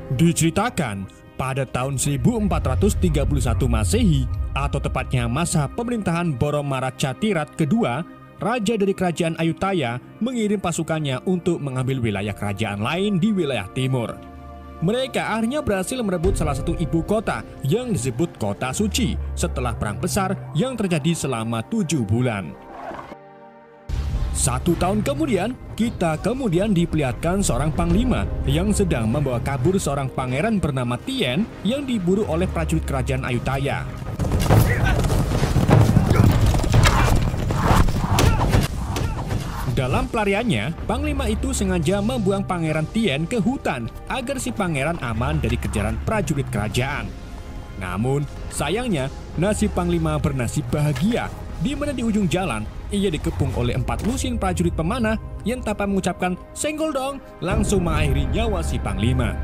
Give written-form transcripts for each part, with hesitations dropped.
Diceritakan pada tahun 1431 Masehi atau tepatnya masa pemerintahan Boromara-Catirat kedua, raja dari kerajaan Ayutthaya mengirim pasukannya untuk mengambil wilayah kerajaan lain di wilayah timur. Mereka akhirnya berhasil merebut salah satu ibu kota yang disebut Kota Suci setelah perang besar yang terjadi selama 7 bulan. 1 tahun kemudian, kita diperlihatkan seorang panglima yang sedang membawa kabur seorang pangeran bernama Tien yang diburu oleh prajurit kerajaan Ayutthaya. Dalam pelariannya, panglima itu sengaja membuang pangeran Tien ke hutan agar si pangeran aman dari kejaran prajurit kerajaan. Namun, sayangnya nasib panglima bernasib bahagia, di mana di ujung jalan ia dikepung oleh 4 lusin prajurit pemanah yang tanpa mengucapkan "senggol dong" langsung mengakhiri nyawa si panglima.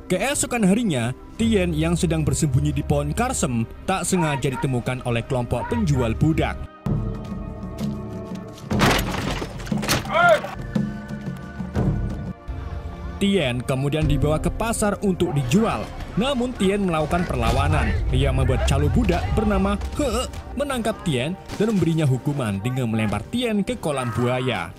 Keesokan harinya, Tien yang sedang bersembunyi di pohon karsem tak sengaja ditemukan oleh kelompok penjual budak. Tien kemudian dibawa ke pasar untuk dijual. Namun Tien melakukan perlawanan yang membuat calo budak bernama He menangkap Tien dan memberinya hukuman dengan melempar Tien ke kolam buaya.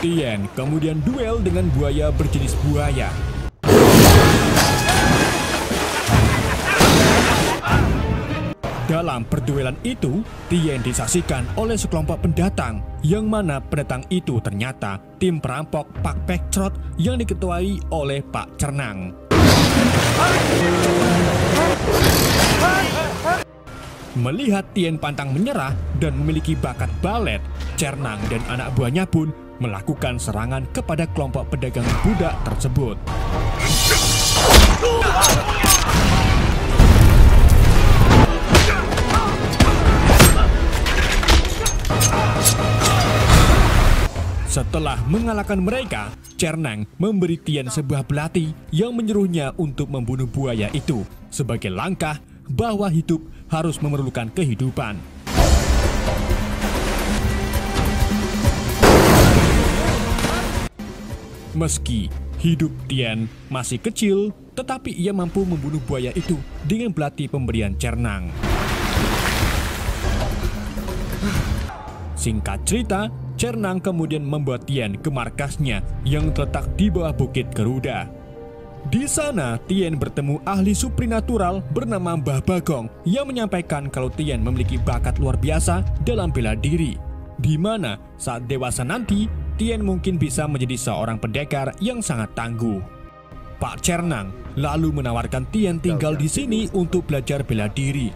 Tien kemudian duel dengan buaya berjenis buaya. Dalam perduelan itu, Tien disaksikan oleh sekelompok pendatang, yang mana pendatang itu ternyata tim perampok Pak Pekcrot yang diketuai oleh Pak Cernang. Melihat Tien pantang menyerah dan memiliki bakat balet, Cernang dan anak buahnya pun melakukan serangan kepada kelompok pedagang budak tersebut. Setelah mengalahkan mereka, Cernang memberi Tien sebuah belati yang menyuruhnya untuk membunuh buaya itu sebagai langkah bahwa hidup harus memerlukan kehidupan. Meski hidup Tien masih kecil, tetapi ia mampu membunuh buaya itu dengan belati pemberian Cernang. Singkat cerita, Cernang kemudian membawa Tien ke markasnya yang terletak di bawah Bukit Garuda. Di sana, Tien bertemu ahli suprinatural bernama Mbah Bagong yang menyampaikan kalau Tien memiliki bakat luar biasa dalam bela diri, di mana saat dewasa nanti Tien mungkin bisa menjadi seorang pendekar yang sangat tangguh. Pak Cernang lalu menawarkan Tien tinggal di sini untuk belajar bela diri.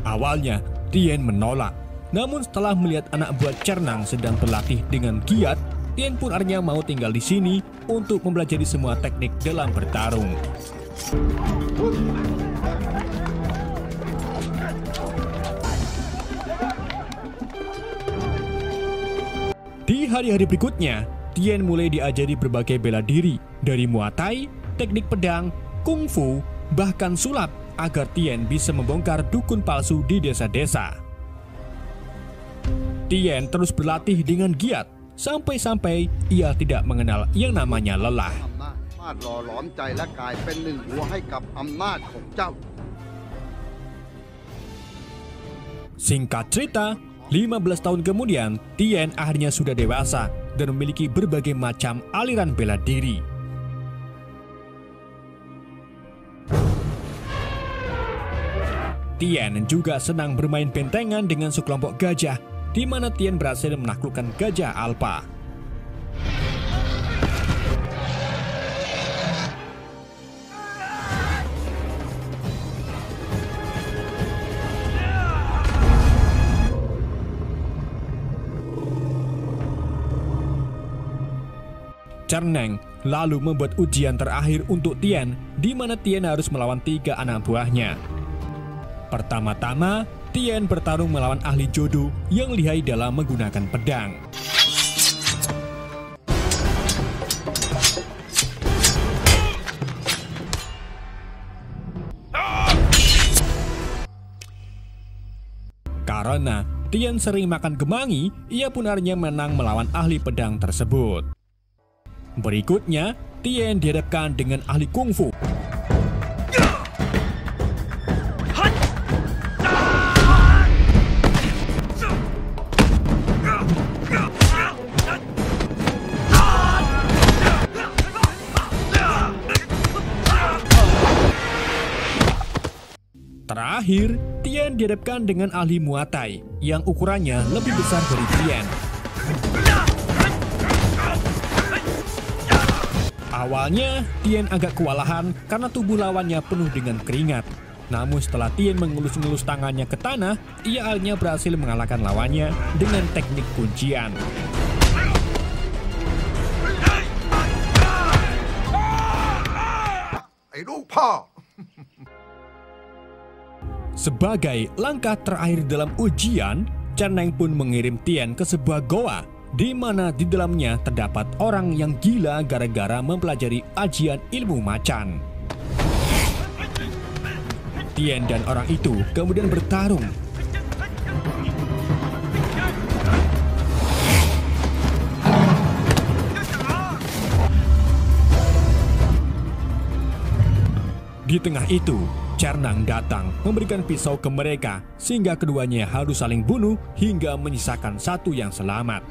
Awalnya, Tien menolak. Namun setelah melihat anak buah Cernang sedang berlatih dengan giat, Tien pun akhirnya mau tinggal di sini untuk mempelajari semua teknik dalam bertarung. Di hari-hari berikutnya, Tien mulai diajari berbagai bela diri, dari Muay Thai, teknik pedang, kungfu, bahkan sulap, agar Tien bisa membongkar dukun palsu di desa-desa. Tien terus berlatih dengan giat, sampai-sampai ia tidak mengenal yang namanya lelah. Singkat cerita, 15 tahun kemudian, Tien akhirnya sudah dewasa dan memiliki berbagai macam aliran bela diri. Tien juga senang bermain bentengan dengan sekelompok gajah, di mana Tien berhasil menaklukkan gajah Alpa. Cernang lalu membuat ujian terakhir untuk Tien, di mana Tien harus melawan 3 anak buahnya. Pertama-tama, Tien bertarung melawan ahli jodo yang lihai dalam menggunakan pedang. Karena Tien sering makan kemangi, ia pun akhirnya menang melawan ahli pedang tersebut. Berikutnya, Tien dihadapkan dengan ahli kungfu. Terakhir, Tien dihadapkan dengan ahli Muay Thai yang ukurannya lebih besar dari Tien. Awalnya, Tien agak kewalahan karena tubuh lawannya penuh dengan keringat. Namun setelah Tien mengelus-ngelus tangannya ke tanah, ia akhirnya berhasil mengalahkan lawannya dengan teknik kuncian. Sebagai langkah terakhir dalam ujian, Chan Neng pun mengirim Tien ke sebuah goa, di mana di dalamnya terdapat orang yang gila gara-gara mempelajari ajian ilmu macan. Tien dan orang itu kemudian bertarung. Di tengah itu, Cernang datang memberikan pisau ke mereka sehingga keduanya harus saling bunuh hingga menyisakan satu yang selamat.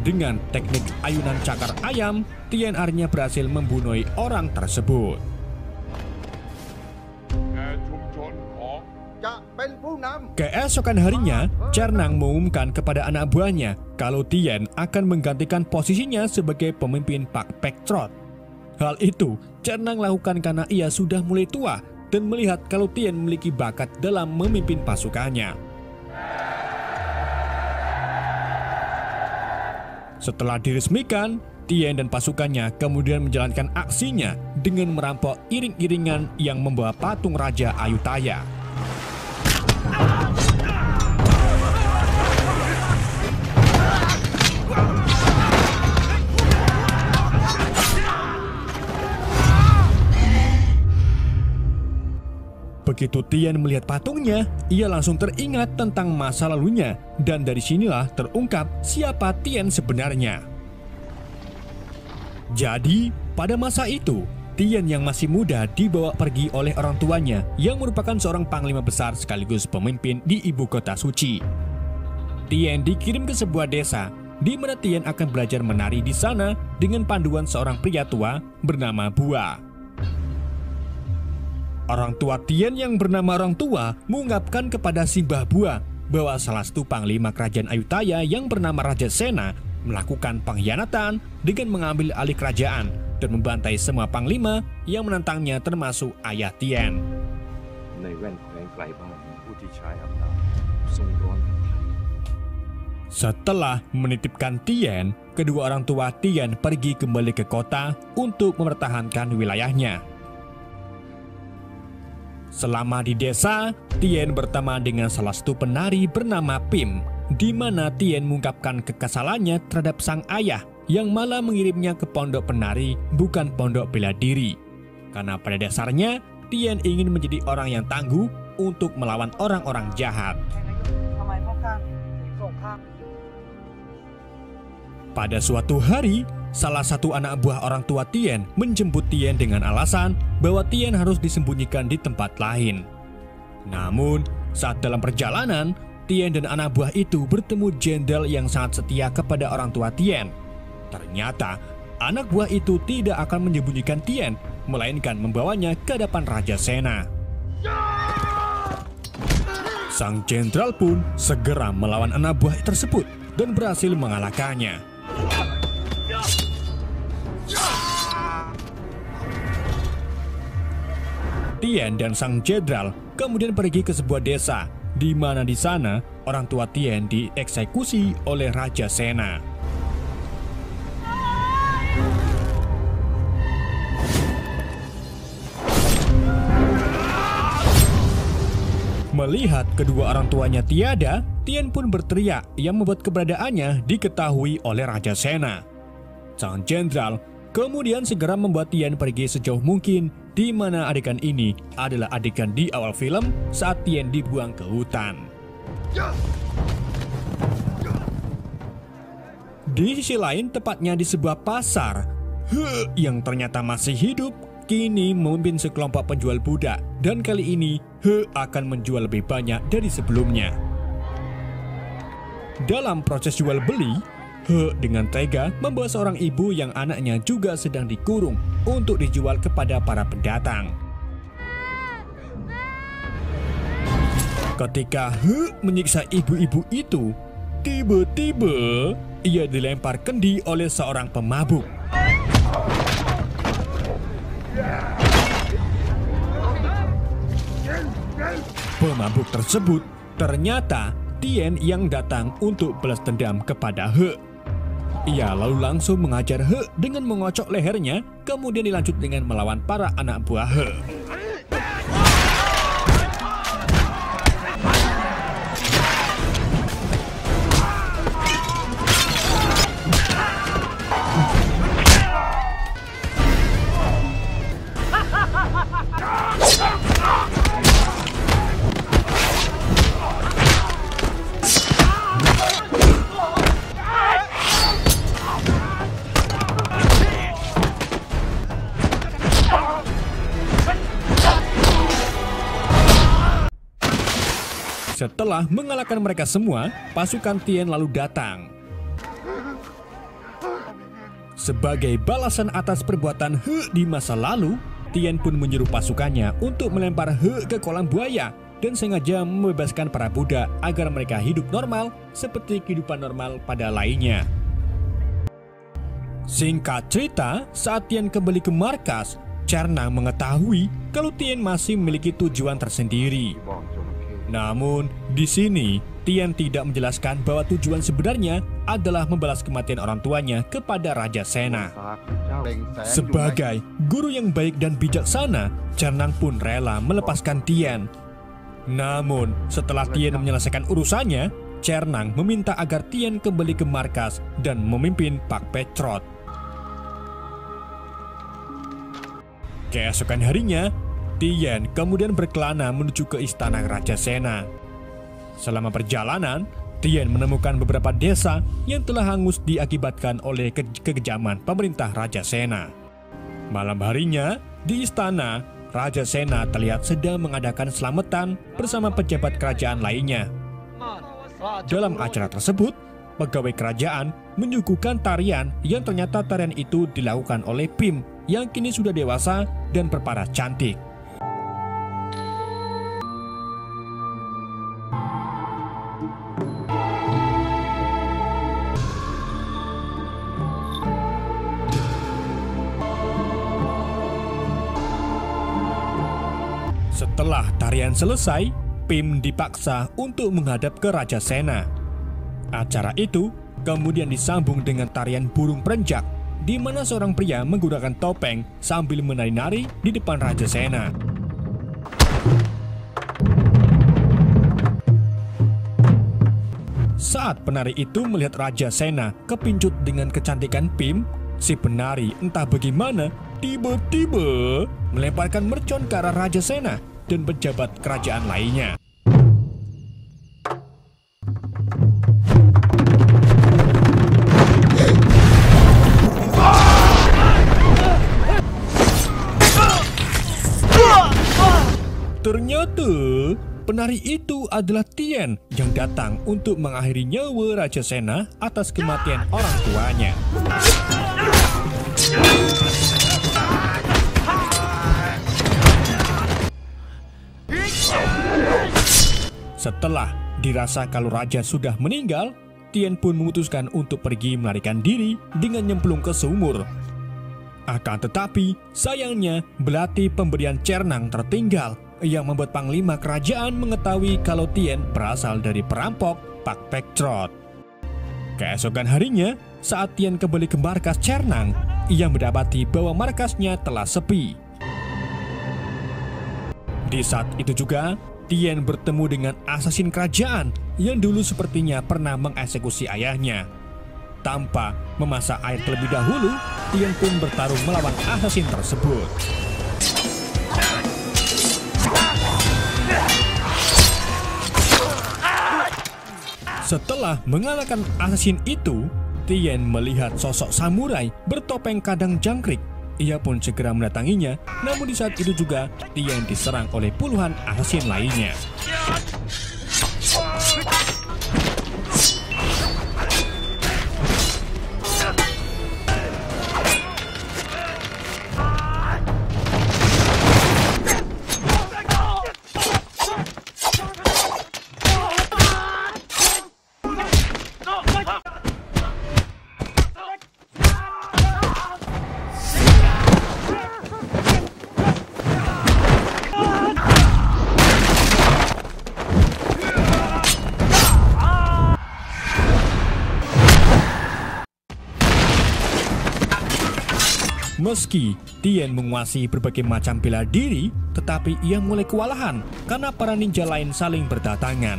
Dengan teknik ayunan cakar ayam, Tien akhirnya berhasil membunuh orang tersebut. Keesokan harinya, Cernang mengumumkan kepada anak buahnya kalau Tien akan menggantikan posisinya sebagai pemimpin Pak Pek Trot. Hal itu Cernang lakukan karena ia sudah mulai tua dan melihat kalau Tien memiliki bakat dalam memimpin pasukannya. Setelah diresmikan, Tien dan pasukannya kemudian menjalankan aksinya dengan merampok iring-iringan yang membawa patung Raja Ayutthaya. Begitu Tien melihat patungnya, ia langsung teringat tentang masa lalunya, dan dari sinilah terungkap siapa Tien sebenarnya. Jadi, pada masa itu, Tien yang masih muda dibawa pergi oleh orang tuanya yang merupakan seorang panglima besar sekaligus pemimpin di ibu kota suci. Tien dikirim ke sebuah desa, di mana Tien akan belajar menari di sana dengan panduan seorang pria tua bernama Bua. Orang tua Tien yang bernama Orang Tua mengungkapkan kepada si Mbah Bua bahwa salah satu panglima kerajaan Ayutthaya yang bernama Raja Sena melakukan pengkhianatan dengan mengambil alih kerajaan dan membantai semua panglima yang menentangnya termasuk ayah Tien. Setelah menitipkan Tien, kedua orang tua Tien pergi kembali ke kota untuk mempertahankan wilayahnya. Selama di desa, Tien berteman dengan salah satu penari bernama Pim, di mana Tien mengungkapkan kekesalannya terhadap sang ayah yang malah mengirimnya ke pondok penari bukan pondok bela diri. Karena pada dasarnya, Tien ingin menjadi orang yang tangguh untuk melawan orang-orang jahat. Pada suatu hari, salah satu anak buah orang tua Tien menjemput Tien dengan alasan bahwa Tien harus disembunyikan di tempat lain. Namun, saat dalam perjalanan, Tien dan anak buah itu bertemu jenderal yang sangat setia kepada orang tua Tien. Ternyata, anak buah itu tidak akan menyembunyikan Tien, melainkan membawanya ke hadapan Raja Sena. Sang jenderal pun segera melawan anak buah tersebut dan berhasil mengalahkannya. Tien dan sang jenderal kemudian pergi ke sebuah desa, di mana di sana orang tua Tien dieksekusi oleh Raja Sena. Melihat kedua orang tuanya tiada, Tien pun berteriak yang membuat keberadaannya diketahui oleh Raja Sena. Sang jenderal kemudian segera membuat Tien pergi sejauh mungkin, di mana adegan ini adalah adegan di awal film saat Tien dibuang ke hutan. Di sisi lain, tepatnya di sebuah pasar, He yang ternyata masih hidup kini memimpin sekelompok penjual budak, dan kali ini He akan menjual lebih banyak dari sebelumnya. Dalam proses jual beli, He dengan tega membawa seorang ibu yang anaknya juga sedang dikurung untuk dijual kepada para pendatang. Ketika He menyiksa ibu-ibu itu, tiba-tiba ia dilempar kendi oleh seorang pemabuk. Pemabuk tersebut ternyata Tien yang datang untuk balas dendam kepada He. Ia lalu langsung mengajar He dengan mengocok lehernya, kemudian dilanjut dengan melawan para anak buah He. Setelah mengalahkan mereka semua, pasukan Tien lalu datang. Sebagai balasan atas perbuatan He di masa lalu, Tien pun menyuruh pasukannya untuk melempar He ke kolam buaya dan sengaja membebaskan para budak agar mereka hidup normal seperti kehidupan normal pada lainnya. Singkat cerita, saat Tien kembali ke markas, Cernang mengetahui kalau Tien masih memiliki tujuan tersendiri. Namun, di sini Tien tidak menjelaskan bahwa tujuan sebenarnya adalah membalas kematian orang tuanya kepada Raja Sena. Sebagai guru yang baik dan bijaksana, Cernang pun rela melepaskan Tien. Namun, setelah Tien menyelesaikan urusannya, Cernang meminta agar Tien kembali ke markas dan memimpin Pak Petrot. Keesokan harinya, Tien kemudian berkelana menuju ke istana Raja Sena. Selama perjalanan, Tien menemukan beberapa desa yang telah hangus diakibatkan oleh kekejaman pemerintah Raja Sena. Malam harinya, di istana, Raja Sena terlihat sedang mengadakan selamatan bersama pejabat kerajaan lainnya. Dalam acara tersebut, pegawai kerajaan menyuguhkan tarian yang ternyata tarian itu dilakukan oleh Pim yang kini sudah dewasa dan berparas cantik. Setelah tarian selesai, Pim dipaksa untuk menghadap ke Raja Sena. Acara itu kemudian disambung dengan tarian burung perenjak, di mana seorang pria menggunakan topeng sambil menari-nari di depan Raja Sena. Saat penari itu melihat Raja Sena kepincut dengan kecantikan Pim, si penari entah bagaimana tiba-tiba melemparkan mercon ke arah Raja Sena dan pejabat kerajaan lainnya. Ternyata penari itu adalah Tien yang datang untuk mengakhiri nyawa Raja Sena atas kematian orang tuanya. Setelah dirasa kalau raja sudah meninggal, Tien pun memutuskan untuk pergi melarikan diri dengan nyemplung ke sumur. Akan tetapi, sayangnya belati pemberian Cernang tertinggal yang membuat panglima kerajaan mengetahui kalau Tien berasal dari perampok Pak Petrot. Keesokan harinya, saat Tien kembali ke markas Cernang, ia mendapati bahwa markasnya telah sepi. Di saat itu juga, Tien bertemu dengan asasin kerajaan yang dulu sepertinya pernah mengeksekusi ayahnya. Tanpa memasak air terlebih dahulu, Tien pun bertarung melawan asasin tersebut. Setelah mengalahkan assassin itu, Tien melihat sosok samurai bertopeng kadang jangkrik. Ia pun segera mendatanginya, namun di saat itu juga Tien diserang oleh puluhan assassin lainnya. Meski Tien menguasai berbagai macam bela diri, tetapi ia mulai kewalahan karena para ninja lain saling berdatangan.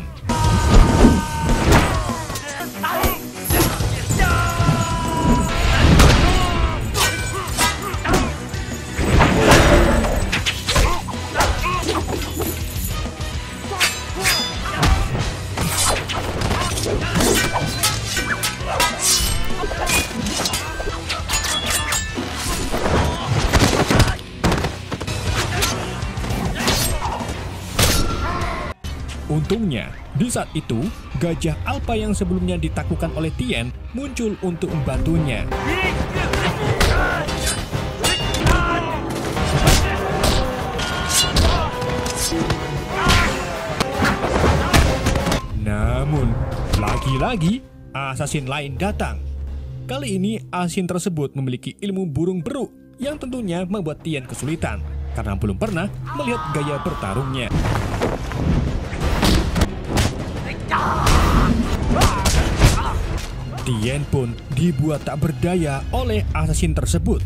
Untungnya, di saat itu, gajah Alpha yang sebelumnya ditaklukkan oleh Tien muncul untuk membantunya. Namun, lagi-lagi, assassin lain datang. Kali ini, assassin tersebut memiliki ilmu burung beruk yang tentunya membuat Tien kesulitan karena belum pernah melihat gaya bertarungnya. Tien pun dibuat tak berdaya oleh assassin tersebut.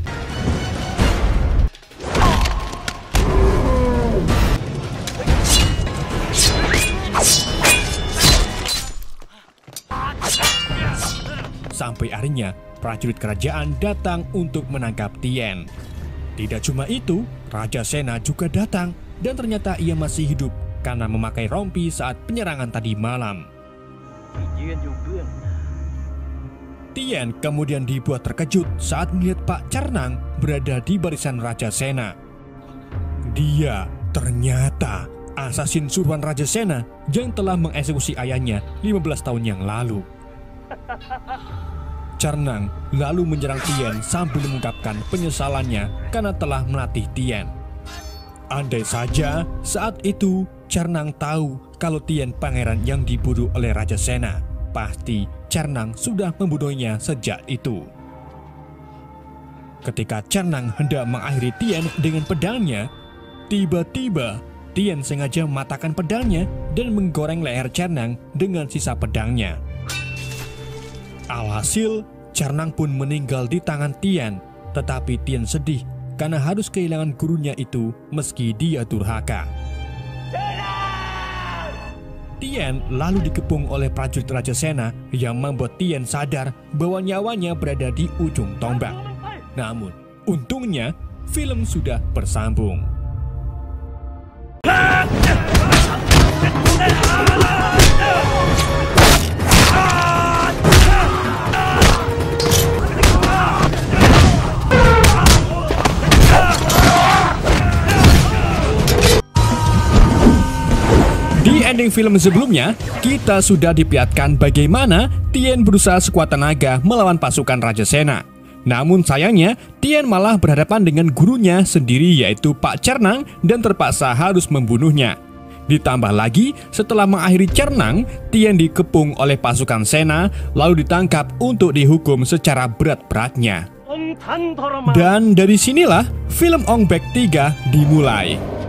Sampai akhirnya prajurit kerajaan datang untuk menangkap Tien. Tidak cuma itu, Raja Sena juga datang dan ternyata ia masih hidup karena memakai rompi saat penyerangan tadi malam. Tien kemudian dibuat terkejut saat melihat Pak Cernang berada di barisan Raja Sena. Dia ternyata assassin suruhan Raja Sena yang telah mengeksekusi ayahnya 15 tahun yang lalu. Cernang lalu menyerang Tien sambil mengungkapkan penyesalannya karena telah melatih Tien. Andai saja saat itu Cernang tahu kalau Tien pangeran yang dibunuh oleh Raja Sena, pasti Cernang sudah membunuhnya sejak itu. Ketika Cernang hendak mengakhiri Tien dengan pedangnya, tiba-tiba Tien sengaja mematahkan pedangnya dan menggoreng leher Cernang dengan sisa pedangnya. Alhasil, Cernang pun meninggal di tangan Tien, tetapi Tien sedih karena harus kehilangan gurunya itu meski dia durhaka. Tien lalu dikepung oleh prajurit Raja Sena yang membuat Tien sadar bahwa nyawanya berada di ujung tombak. Namun, untungnya film sudah bersambung. Di ending film sebelumnya, kita sudah diperlihatkan bagaimana Tien berusaha sekuat tenaga melawan pasukan Raja Sena. Namun sayangnya, Tien malah berhadapan dengan gurunya sendiri yaitu Pak Cernang dan terpaksa harus membunuhnya. Ditambah lagi, setelah mengakhiri Cernang, Tien dikepung oleh pasukan Sena lalu ditangkap untuk dihukum secara berat-beratnya. Dan dari sinilah film Ong Bak 3 dimulai.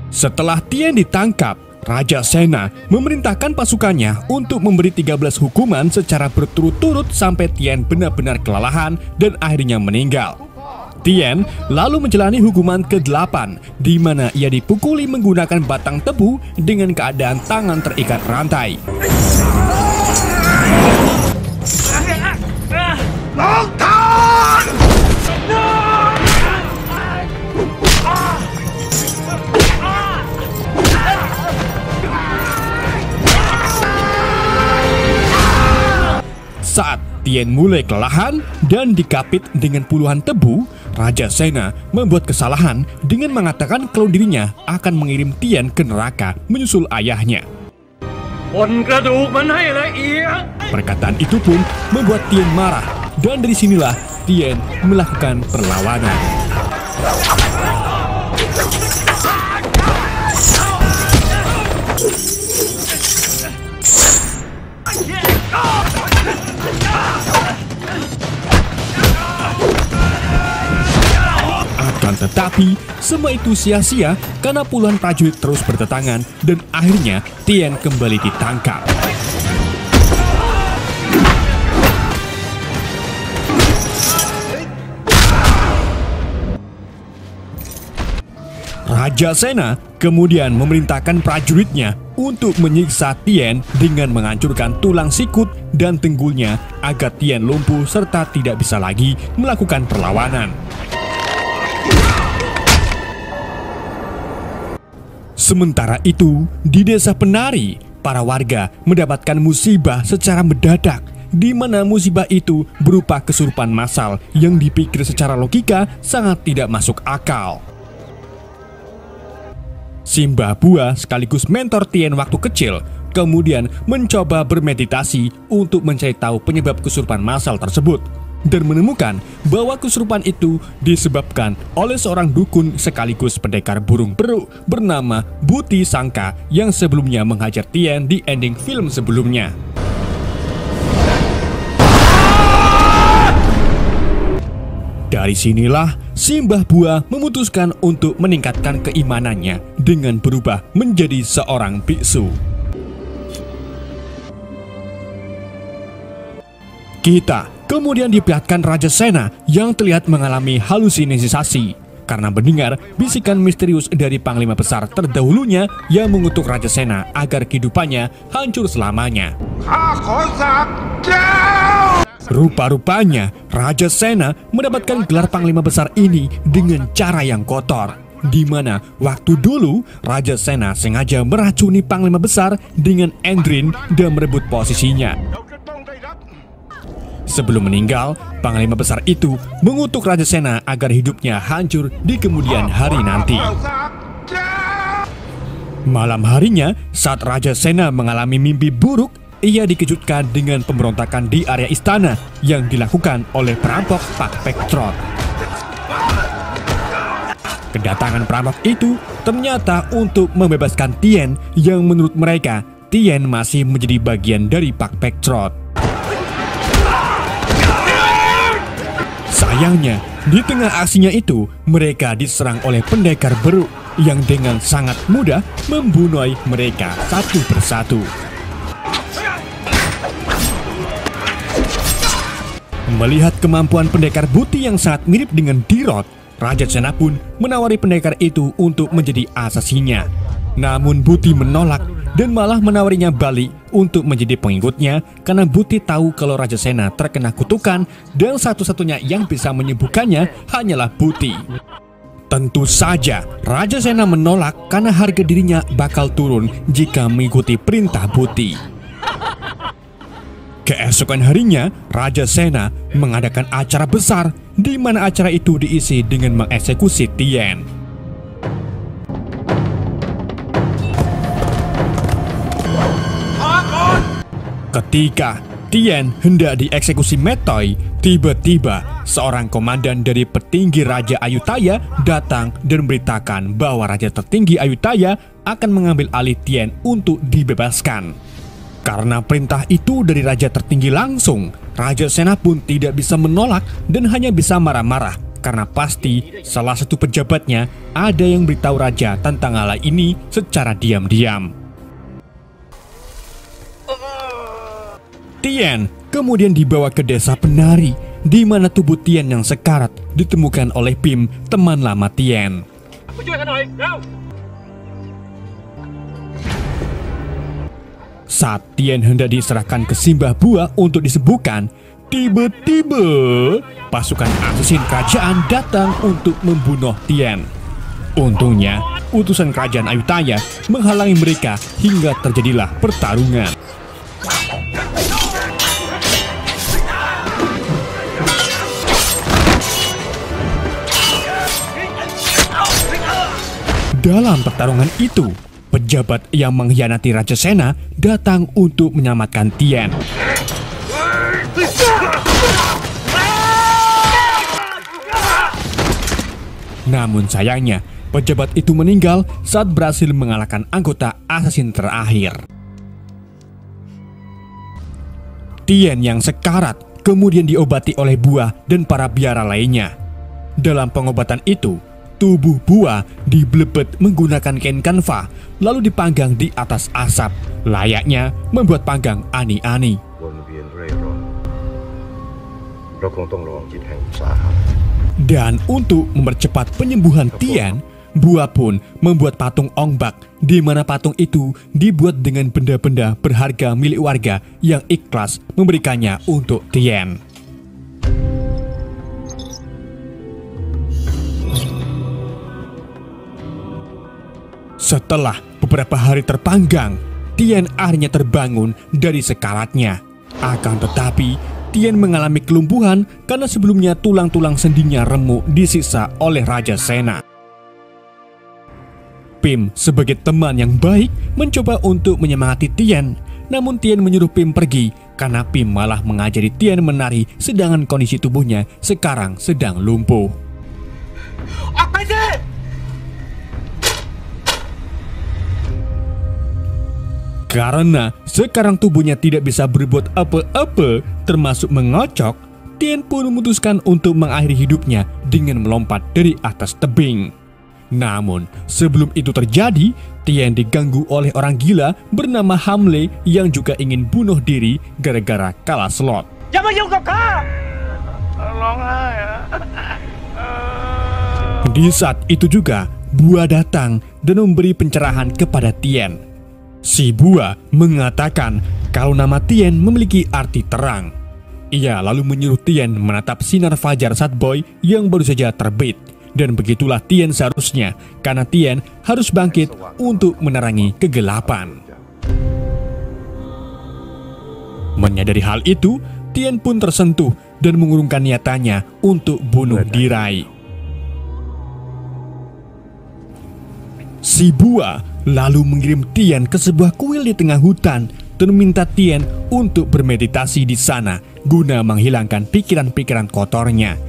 Setelah Tien ditangkap, Raja Sena memerintahkan pasukannya untuk memberi 13 hukuman secara berturut-turut sampai Tien benar-benar kelelahan dan akhirnya meninggal. Tien lalu menjalani hukuman ke-8, di mana ia dipukuli menggunakan batang tebu dengan keadaan tangan terikat rantai. Saat Tien mulai kelelahan dan dikapit dengan puluhan tebu, Raja Sena membuat kesalahan dengan mengatakan kalau dirinya akan mengirim Tien ke neraka menyusul ayahnya. Perkataan itu pun membuat Tien marah, dan dari sinilah Tien melakukan perlawanan. Akan tetapi, semua itu sia-sia karena puluhan prajurit terus berdatangan dan akhirnya Tien kembali ditangkap. Raja Sena kemudian memerintahkan prajuritnya untuk menyiksa Tien dengan menghancurkan tulang sikut dan tenggulnya agar Tien lumpuh serta tidak bisa lagi melakukan perlawanan. Sementara itu, di desa penari, para warga mendapatkan musibah secara mendadak, di mana musibah itu berupa kesurupan massal yang dipikir secara logika sangat tidak masuk akal. Simbah Bua sekaligus mentor Tien waktu kecil, kemudian mencoba bermeditasi untuk mencari tahu penyebab kesurupan massal tersebut, dan menemukan bahwa kesurupan itu disebabkan oleh seorang dukun sekaligus pendekar burung peruk bernama Buti Sangka yang sebelumnya menghajar Tien di ending film sebelumnya. Dari sinilah Simbah Bua memutuskan untuk meningkatkan keimanannya dengan berubah menjadi seorang biksu. Kita kemudian diperlihatkan Raja Sena yang terlihat mengalami halusinasi karena mendengar bisikan misterius dari Panglima Besar terdahulunya yang mengutuk Raja Sena agar kehidupannya hancur selamanya. Rupa-rupanya Raja Sena mendapatkan gelar Panglima Besar ini dengan cara yang kotor, di mana waktu dulu Raja Sena sengaja meracuni Panglima Besar dengan Endrin dan merebut posisinya. Sebelum meninggal, Panglima Besar itu mengutuk Raja Sena agar hidupnya hancur di kemudian hari nanti. Malam harinya, saat Raja Sena mengalami mimpi buruk, ia dikejutkan dengan pemberontakan di area istana yang dilakukan oleh perampok Pak Pektrot. Kedatangan perampok itu ternyata untuk membebaskan Tien yang menurut mereka Tien masih menjadi bagian dari Pak Pektrot. Sayangnya, di tengah aksinya itu, mereka diserang oleh pendekar beruk yang dengan sangat mudah membunuh mereka satu persatu. Melihat kemampuan pendekar Buti yang sangat mirip dengan Dirot, Raja Sena pun menawari pendekar itu untuk menjadi asasinya. Namun Buti menolak dan malah menawarinya balik untuk menjadi pengikutnya karena Buti tahu kalau Raja Sena terkena kutukan dan satu-satunya yang bisa menyembuhkannya hanyalah Buti. Tentu saja Raja Sena menolak karena harga dirinya bakal turun jika mengikuti perintah Buti. Keesokan harinya, Raja Sena mengadakan acara besar di mana acara itu diisi dengan mengeksekusi Tien. Ketika Tien hendak dieksekusi Metoi, tiba-tiba seorang komandan dari petinggi Raja Ayutthaya datang dan memberitakan bahwa Raja tertinggi Ayutthaya akan mengambil alih Tien untuk dibebaskan. Karena perintah itu dari Raja tertinggi langsung, Raja Sena pun tidak bisa menolak dan hanya bisa marah-marah karena pasti salah satu pejabatnya ada yang beritahu Raja tentang hal ini secara diam-diam. Tien kemudian dibawa ke desa penari, di mana tubuh Tien yang sekarat ditemukan oleh Bim, teman lama Tien. Saat Tien hendak diserahkan ke Simbah Bua untuk disembuhkan, tiba-tiba pasukan asasin kerajaan datang untuk membunuh Tien. Untungnya, utusan kerajaan Ayutthaya menghalangi mereka hingga terjadilah pertarungan. Dalam pertarungan itu, pejabat yang mengkhianati Raja Sena datang untuk menyelamatkan Tien. Namun sayangnya, pejabat itu meninggal saat berhasil mengalahkan anggota assassin terakhir. Tien yang sekarat kemudian diobati oleh Bua dan para biara lainnya. Dalam pengobatan itu, tubuh Bua diblebet menggunakan kain kanva lalu dipanggang di atas asap, layaknya membuat panggang ani-ani. Dan untuk mempercepat penyembuhan Tien, Bua pun membuat patung Ong Bak, di mana patung itu dibuat dengan benda-benda berharga milik warga yang ikhlas memberikannya untuk Tien. Setelah beberapa hari terpanggang, Tien akhirnya terbangun dari sekaratnya. Akan tetapi, Tien mengalami kelumpuhan karena sebelumnya tulang-tulang sendinya remuk disiksa oleh Raja Sena. Pim sebagai teman yang baik mencoba untuk menyemangati Tien, namun Tien menyuruh Pim pergi karena Pim malah mengajari Tien menari sedangkan kondisi tubuhnya sekarang sedang lumpuh. Apa sih? Karena sekarang tubuhnya tidak bisa berbuat apa-apa termasuk mengocok, Tien pun memutuskan untuk mengakhiri hidupnya dengan melompat dari atas tebing. Namun sebelum itu terjadi, Tien diganggu oleh orang gila bernama Hamle yang juga ingin bunuh diri gara-gara kalah slot. Di saat itu juga Bua datang dan memberi pencerahan kepada Tien. Si Bua mengatakan kalau nama Tien memiliki arti terang. Ia lalu menyuruh Tien menatap sinar fajar Satboy yang baru saja terbit. Dan begitulah Tien seharusnya, karena Tien harus bangkit untuk menerangi kegelapan. Menyadari hal itu, Tien pun tersentuh dan mengurungkan niatannya untuk bunuh diri. Si Bua lalu mengirim Tien ke sebuah kuil di tengah hutan dan meminta Tien untuk bermeditasi di sana guna menghilangkan pikiran-pikiran kotornya.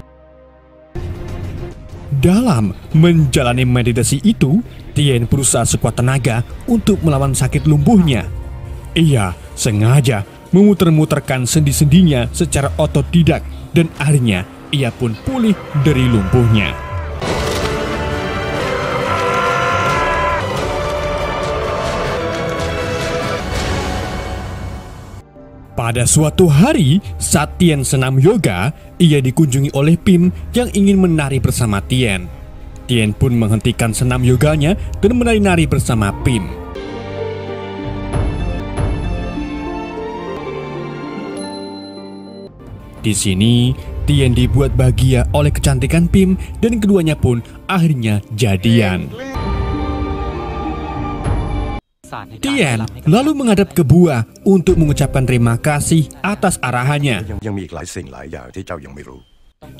Dalam menjalani meditasi itu, Tien berusaha sekuat tenaga untuk melawan sakit lumpuhnya. Ia sengaja memutar-mutarkan sendi-sendinya secara otodidak dan akhirnya ia pun pulih dari lumpuhnya. Pada suatu hari, saat Tien senam yoga, ia dikunjungi oleh Pim yang ingin menari bersama Tien. Tien pun menghentikan senam yoganya dan menari-nari bersama Pim. Di sini, Tien dibuat bahagia oleh kecantikan Pim dan keduanya pun akhirnya jadian. Tien lalu menghadap ke Bua untuk mengucapkan terima kasih atas arahannya.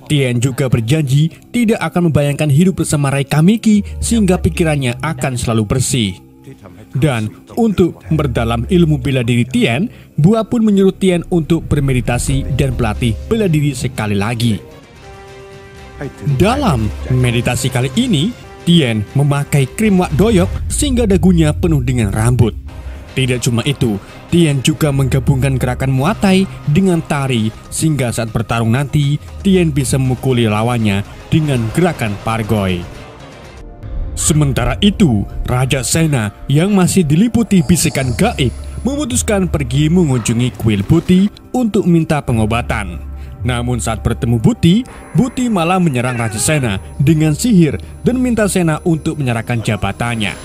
Tien juga berjanji tidak akan membayangkan hidup bersama Rai Kamiki sehingga pikirannya akan selalu bersih. Dan untuk memperdalam ilmu bela diri Tien, Bua pun menyuruh Tien untuk bermeditasi dan berlatih bela diri sekali lagi. Dalam meditasi kali ini, Tien memakai krim wak doyok sehingga dagunya penuh dengan rambut. Tidak cuma itu, Tien juga menggabungkan gerakan Muay Thai dengan tari sehingga saat bertarung nanti Tien bisa memukuli lawannya dengan gerakan pargoy. Sementara itu, Raja Sena yang masih diliputi bisikan gaib memutuskan pergi mengunjungi kuil Buti untuk minta pengobatan. Namun saat bertemu Buti, Buti malah menyerang Raja Sena dengan sihir dan minta Sena untuk menyerahkan jabatannya.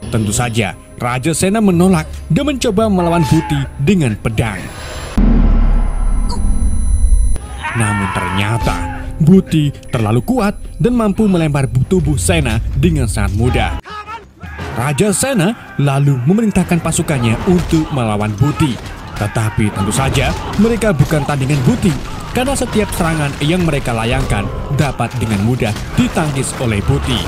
Tentu saja, Raja Sena menolak dan mencoba melawan Buti dengan pedang. Namun ternyata Buti terlalu kuat dan mampu melempar tubuh Sena dengan sangat mudah. Raja Sena lalu memerintahkan pasukannya untuk melawan Buti. Tetapi tentu saja mereka bukan tandingan Buti karena setiap serangan yang mereka layangkan dapat dengan mudah ditangkis oleh Buti.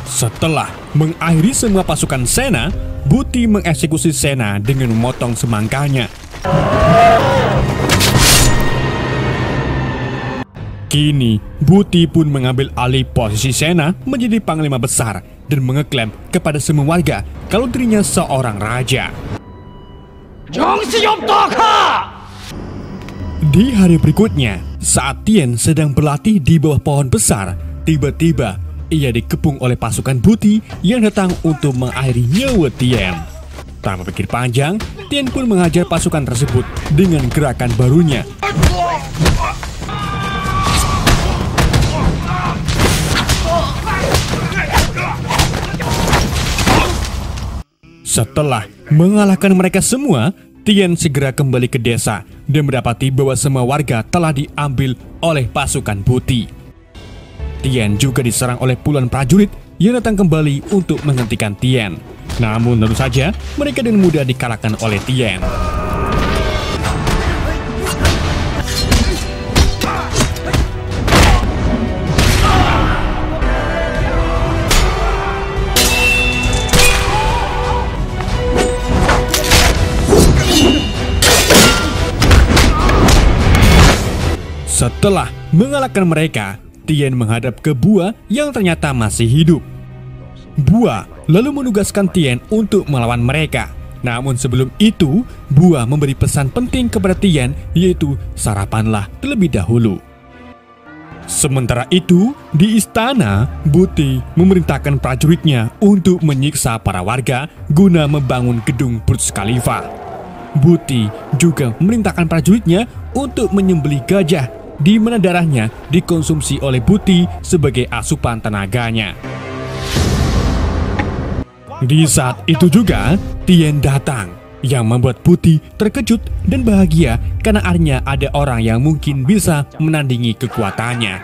Setelah mengakhiri semua pasukan Sena, Buti mengeksekusi Sena dengan memotong semangkanya. Kini, Buti pun mengambil alih posisi Sena menjadi panglima besar dan mengeklaim kepada semua warga kalau dirinya seorang raja. Di hari berikutnya, saat Tien sedang berlatih di bawah pohon besar, tiba-tiba ia dikepung oleh pasukan Buti yang datang untuk mengakhiri nyawa Tien. Tanpa pikir panjang, Tien pun menghajar pasukan tersebut dengan gerakan barunya. Setelah mengalahkan mereka semua, Tien segera kembali ke desa dan mendapati bahwa semua warga telah diambil oleh pasukan Buti. Tien juga diserang oleh puluhan prajurit yang datang kembali untuk menghentikan Tien. Namun tentu saja mereka dengan mudah dikalahkan oleh Tien. Setelah mengalahkan mereka, Tien menghadap ke Bua yang ternyata masih hidup. Bua lalu menugaskan Tien untuk melawan mereka. Namun sebelum itu, Bua memberi pesan penting kepada Tien, yaitu sarapanlah terlebih dahulu. Sementara itu, di istana, Buti memerintahkan prajuritnya untuk menyiksa para warga guna membangun gedung Burj Khalifa. Buti juga memerintahkan prajuritnya untuk menyembelih gajah, di mana darahnya dikonsumsi oleh Buti sebagai asupan tenaganya. Di saat itu juga, Tien datang, yang membuat Buti terkejut dan bahagia karena akhirnya ada orang yang mungkin bisa menandingi kekuatannya.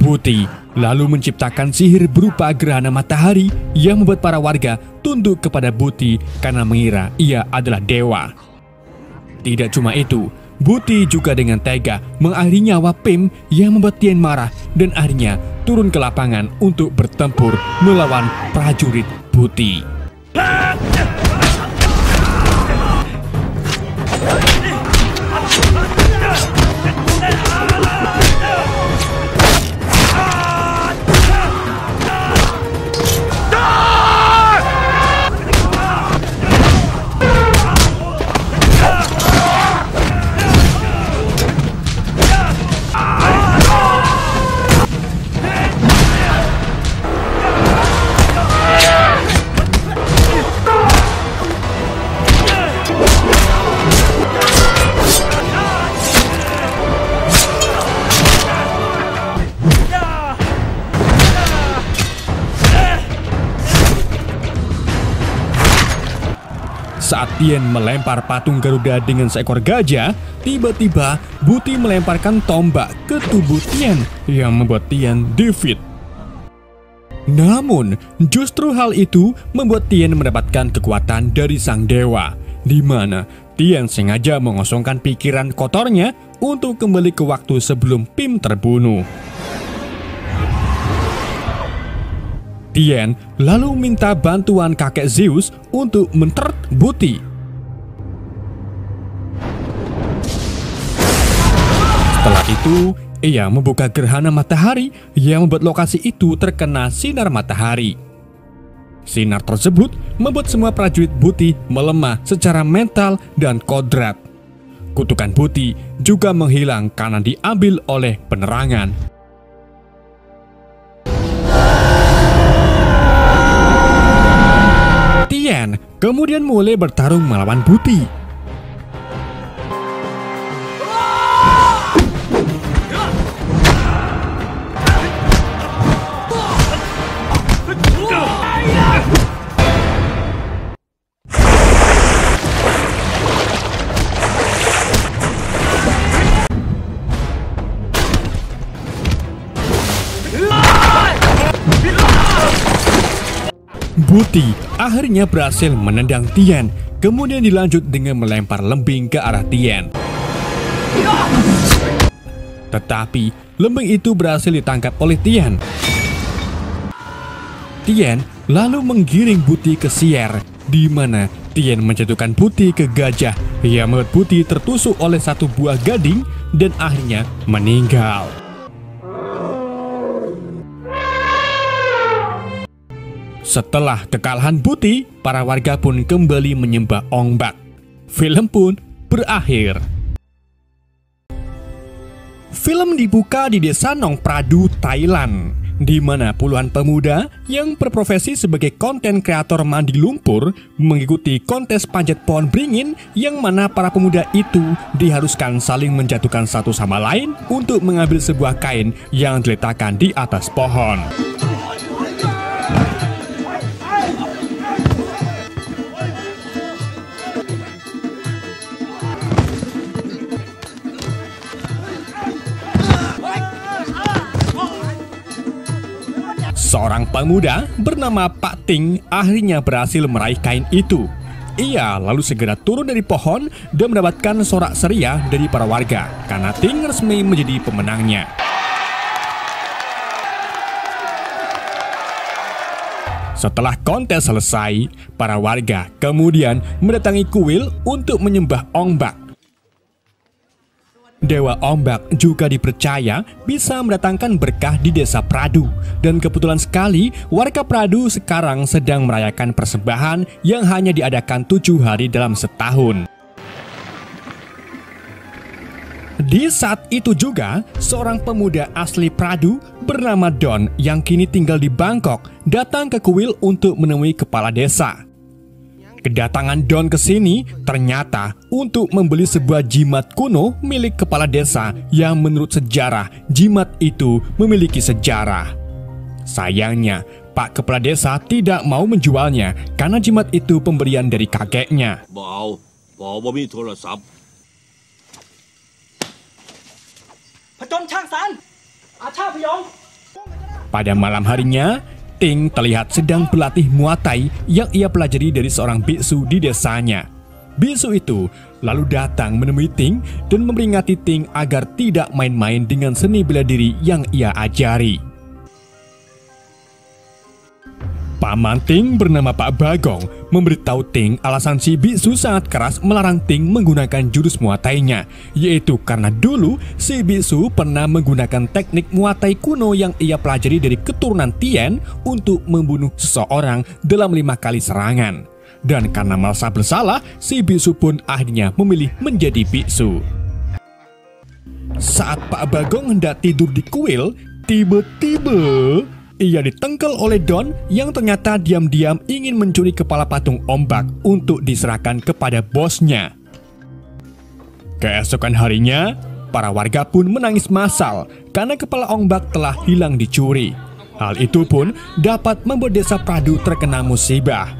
Buti lalu menciptakan sihir berupa gerhana matahari yang membuat para warga tunduk kepada Buti karena mengira ia adalah dewa. Tidak cuma itu, Buti juga dengan tega mengakhiri nyawa Pim yang membuat Tien marah dan akhirnya turun ke lapangan untuk bertempur melawan prajurit Buti. Saat Tien melempar patung Garuda dengan seekor gajah, tiba-tiba Buti melemparkan tombak ke tubuh Tien yang membuat Tien defeat. Namun, justru hal itu membuat Tien mendapatkan kekuatan dari sang dewa, di mana Tien sengaja mengosongkan pikiran kotornya untuk kembali ke waktu sebelum Pim terbunuh. Tien lalu minta bantuan kakek Zeus untuk mentert Buti. Setelah itu, ia membuka gerhana matahari yang membuat lokasi itu terkena sinar matahari. Sinar tersebut membuat semua prajurit Buti melemah secara mental dan kodrat. Kutukan Buti juga menghilang karena diambil oleh penerangan. Tien kemudian mulai bertarung melawan Buti. Buti akhirnya berhasil menendang Tian, kemudian dilanjut dengan melempar lembing ke arah Tian. Tetapi lembing itu berhasil ditangkap oleh Tian. Tian lalu menggiring Buti ke Xier, di mana Tian menjatuhkan Buti ke gajah yang membuat Buti tertusuk oleh satu buah gading dan akhirnya meninggal. Setelah kekalahan Buti, para warga pun kembali menyembah Ong Bak. Film pun berakhir. Film dibuka di desa Nong Pradu, Thailand, di mana puluhan pemuda yang berprofesi sebagai konten kreator mandi lumpur mengikuti kontes panjat pohon beringin, yang mana para pemuda itu diharuskan saling menjatuhkan satu sama lain untuk mengambil sebuah kain yang diletakkan di atas pohon. Seorang pemuda bernama Pak Ting akhirnya berhasil meraih kain itu. Ia lalu segera turun dari pohon dan mendapatkan sorak ceria dari para warga karena Ting resmi menjadi pemenangnya. Setelah kontes selesai, para warga kemudian mendatangi kuil untuk menyembah Ong Bak. Dewa Ong Bak juga dipercaya bisa mendatangkan berkah di desa Pradu. Dan kebetulan sekali warga Pradu sekarang sedang merayakan persembahan yang hanya diadakan 7 hari dalam setahun. Di saat itu juga, seorang pemuda asli Pradu bernama Don yang kini tinggal di Bangkok datang ke kuil untuk menemui kepala desa. Kedatangan Don ke sini ternyata untuk membeli sebuah jimat kuno milik kepala desa yang menurut sejarah jimat itu memiliki sejarah. Sayangnya, Pak Kepala Desa tidak mau menjualnya karena jimat itu pemberian dari kakeknya. Pada malam harinya, Ting terlihat sedang berlatih Muay Thai yang ia pelajari dari seorang biksu di desanya. Biksu itu lalu datang menemui Ting dan memperingati Ting agar tidak main-main dengan seni bela diri yang ia ajari. Paman Ting bernama Pak Bagong memberitahu Ting alasan si biksu sangat keras melarang Ting menggunakan jurus Muay Thai-nya, yaitu karena dulu si biksu pernah menggunakan teknik Muay Thai kuno yang ia pelajari dari keturunan Tian untuk membunuh seseorang dalam 5 kali serangan. Dan karena merasa bersalah, si biksu pun akhirnya memilih menjadi biksu. Saat Pak Bagong hendak tidur di kuil, tiba-tiba ia ditengkel oleh Don yang ternyata diam-diam ingin mencuri kepala patung Ong Bak untuk diserahkan kepada bosnya. Keesokan harinya, para warga pun menangis massal karena kepala Ong Bak telah hilang dicuri. Hal itu pun dapat membuat desa Pradu terkena musibah.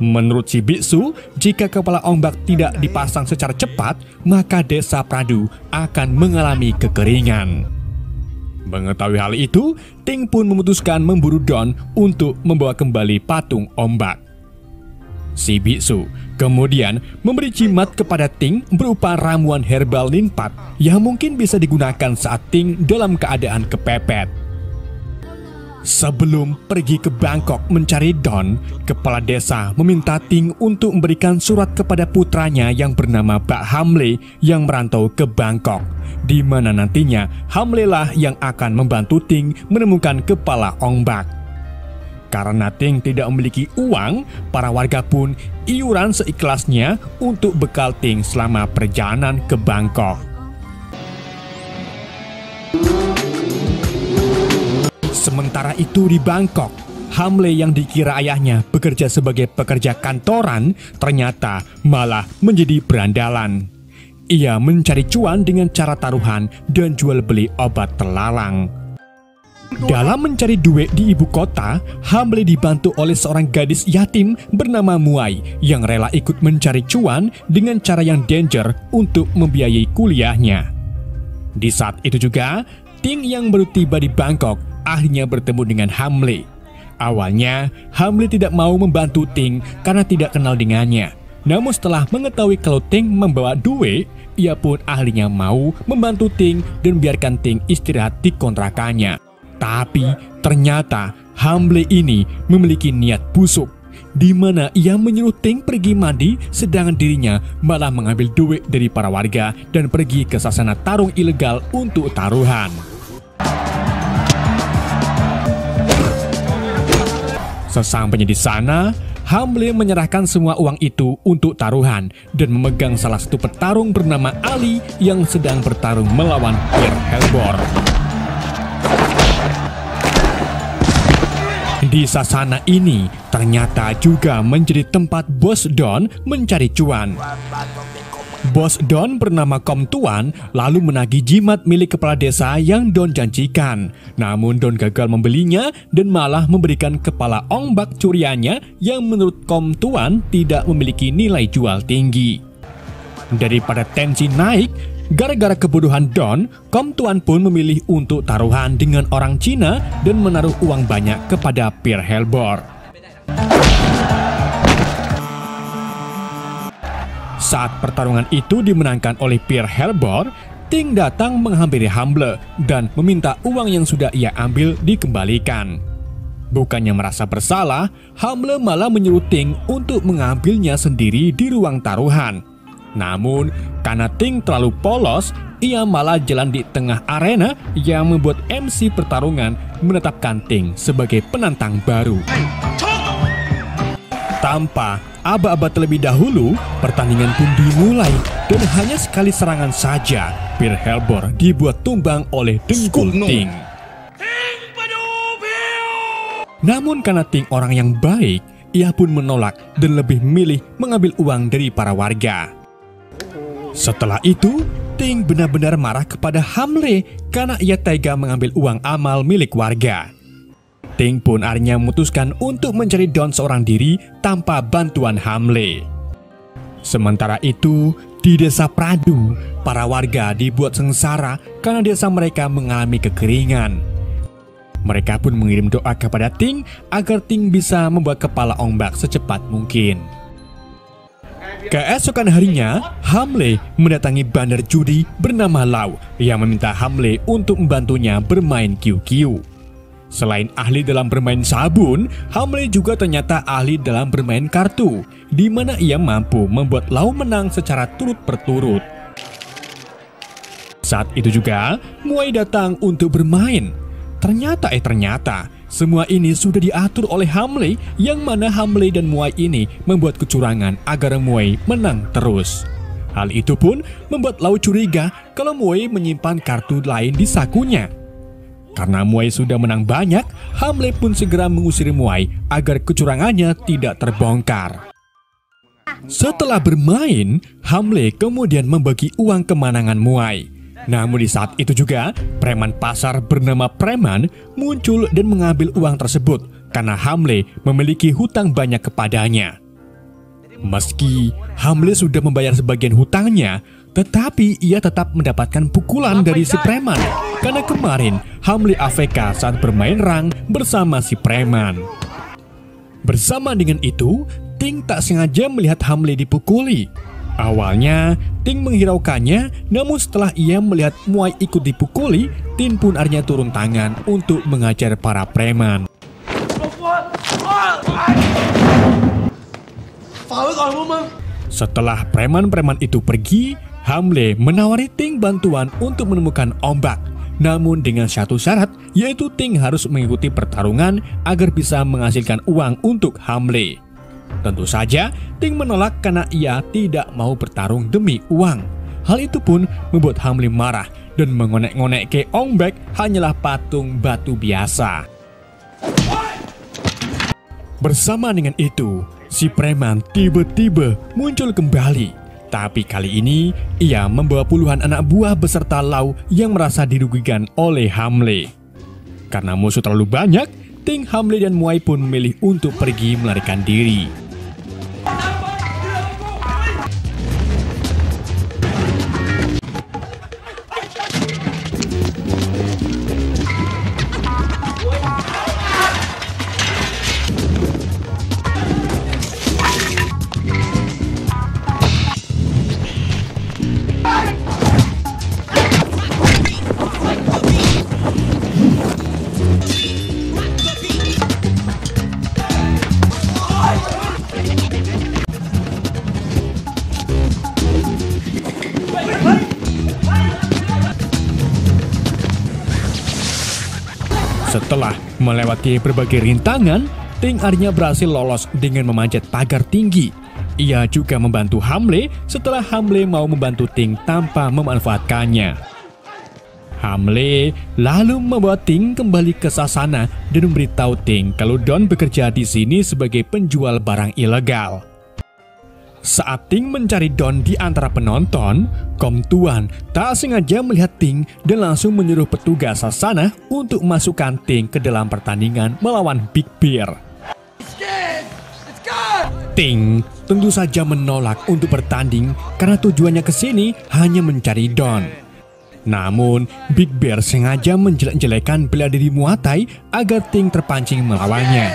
Menurut si biksu, jika kepala Ong Bak tidak dipasang secara cepat, maka desa Pradu akan mengalami kekeringan. Mengetahui hal itu, Ting pun memutuskan memburu Don untuk membawa kembali patung Ong Bak. Si biksu kemudian memberi jimat kepada Ting berupa ramuan herbal ninpat yang mungkin bisa digunakan saat Ting dalam keadaan kepepet. Sebelum pergi ke Bangkok mencari Don, kepala desa meminta Ting untuk memberikan surat kepada putranya yang bernama Bak Hamle yang merantau ke Bangkok, di mana nantinya Hamle lah yang akan membantu Ting menemukan kepala Ong Bak. Karena Ting tidak memiliki uang, para warga pun iuran seikhlasnya untuk bekal Ting selama perjalanan ke Bangkok. Sementara itu di Bangkok, Hamle yang dikira ayahnya bekerja sebagai pekerja kantoran ternyata malah menjadi berandalan. Ia mencari cuan dengan cara taruhan dan jual beli obat terlarang. Dalam mencari duit di ibu kota, Hamle dibantu oleh seorang gadis yatim bernama Muai yang rela ikut mencari cuan dengan cara yang danger untuk membiayai kuliahnya. Di saat itu juga, Ting yang baru tiba di Bangkok akhirnya bertemu dengan Hamle. Awalnya, Hamle tidak mau membantu Ting karena tidak kenal dengannya. Namun setelah mengetahui kalau Ting membawa Due, ia pun akhirnya mau membantu Ting dan biarkan Ting istirahat di kontrakannya. Tapi ternyata Hamle ini memiliki niat busuk, di mana ia menyuruh Ting pergi mandi, sedangkan dirinya malah mengambil duit dari para warga dan pergi ke sasana tarung ilegal untuk taruhan. Sesampainya di sana, Hamle menyerahkan semua uang itu untuk taruhan dan memegang salah satu petarung bernama Ali yang sedang bertarung melawan Pierre Helbor. Di sasana ini ternyata juga menjadi tempat Bos Don mencari cuan. Bos Don bernama Kom Tuan lalu menagih jimat milik kepala desa yang Don janjikan. Namun Don gagal membelinya dan malah memberikan kepala ongbak curiannya yang menurut Kom Tuan tidak memiliki nilai jual tinggi. Daripada tensi naik, gara-gara kebodohan Don, Kom Tuan pun memilih untuk taruhan dengan orang Cina dan menaruh uang banyak kepada Pierre Helbor. Saat pertarungan itu dimenangkan oleh Pierre Helbor, Ting datang menghampiri Hamle dan meminta uang yang sudah ia ambil dikembalikan. Bukannya merasa bersalah, Hamle malah menyuruh Ting untuk mengambilnya sendiri di ruang taruhan. Namun, karena Ting terlalu polos, ia malah jalan di tengah arena yang membuat MC pertarungan menetapkan Ting sebagai penantang baru. Tanpa aba-aba terlebih dahulu, pertandingan pun dimulai dan hanya sekali serangan saja Pierre Helbor dibuat tumbang oleh dengkul Ting. Namun karena Ting orang yang baik, ia pun menolak dan lebih memilih mengambil uang dari para warga. Setelah itu, Ting benar-benar marah kepada Hamle karena ia tega mengambil uang amal milik warga. Ting pun akhirnya memutuskan untuk mencari Don seorang diri tanpa bantuan Hamle. Sementara itu, di desa Pradu, para warga dibuat sengsara karena desa mereka mengalami kekeringan. Mereka pun mengirim doa kepada Ting agar Ting bisa membuat kepala ongbak secepat mungkin. Keesokan harinya, Hamle mendatangi bandar judi bernama Lau yang meminta Hamle untuk membantunya bermain kiu-kiu. Selain ahli dalam bermain sabun, Hamle juga ternyata ahli dalam bermain kartu, di mana ia mampu membuat Lau menang secara turut berturut. Saat itu juga, Muai datang untuk bermain. Ternyata semua ini sudah diatur oleh Hamle, yang mana Hamle dan Muai ini membuat kecurangan agar Muai menang terus. Hal itu pun membuat Lau curiga kalau Muai menyimpan kartu lain di sakunya. Karena Muai sudah menang banyak, Hamle pun segera mengusir Muai agar kecurangannya tidak terbongkar. Setelah bermain, Hamle kemudian membagi uang kemenangan Muai. Namun di saat itu juga, preman pasar bernama Preman muncul dan mengambil uang tersebut karena Hamle memiliki hutang banyak kepadanya. Meski Hamle sudah membayar sebagian hutangnya, tetapi ia tetap mendapatkan pukulan dari si preman karena kemarin Hamle AFK saat bermain rang bersama si preman. Bersama dengan itu, Ting tak sengaja melihat Hamle dipukuli. Awalnya, Ting menghiraukannya, namun setelah ia melihat Muai ikut dipukuli, Ting pun akhirnya turun tangan untuk mengajar para preman. Setelah preman-preman itu pergi, Hamle menawari Ting bantuan untuk menemukan ombak. Namun dengan satu syarat, yaitu Ting harus mengikuti pertarungan agar bisa menghasilkan uang untuk Hamle. Tentu saja, Ting menolak karena ia tidak mau bertarung demi uang. Hal itu pun membuat Hamle marah dan mengonek-ngonek ke ongbak hanyalah patung batu biasa. Bersama dengan itu, si preman tiba-tiba muncul kembali. Tapi kali ini, ia membawa puluhan anak buah beserta Lau yang merasa dirugikan oleh Hamle. Karena musuh terlalu banyak, Ting, Hamle, dan Muai pun memilih untuk pergi melarikan diri. Melewati berbagai rintangan, Ting akhirnya berhasil lolos dengan memanjat pagar tinggi. Ia juga membantu Hamle setelah Hamle mau membantu Ting tanpa memanfaatkannya. Hamle lalu membawa Ting kembali ke Sasana dan memberitahu Ting kalau Don bekerja di sini sebagai penjual barang ilegal. Saat Ting mencari Don di antara penonton, Kom Tuan tak sengaja melihat Ting dan langsung menyuruh petugas Sasana untuk masukkan Ting ke dalam pertandingan melawan Big Bear. Ting tentu saja menolak untuk bertanding karena tujuannya ke sini hanya mencari Don. Namun, Big Bear sengaja menjelek-jelekan bela diri Muay Thai agar Ting terpancing melawannya.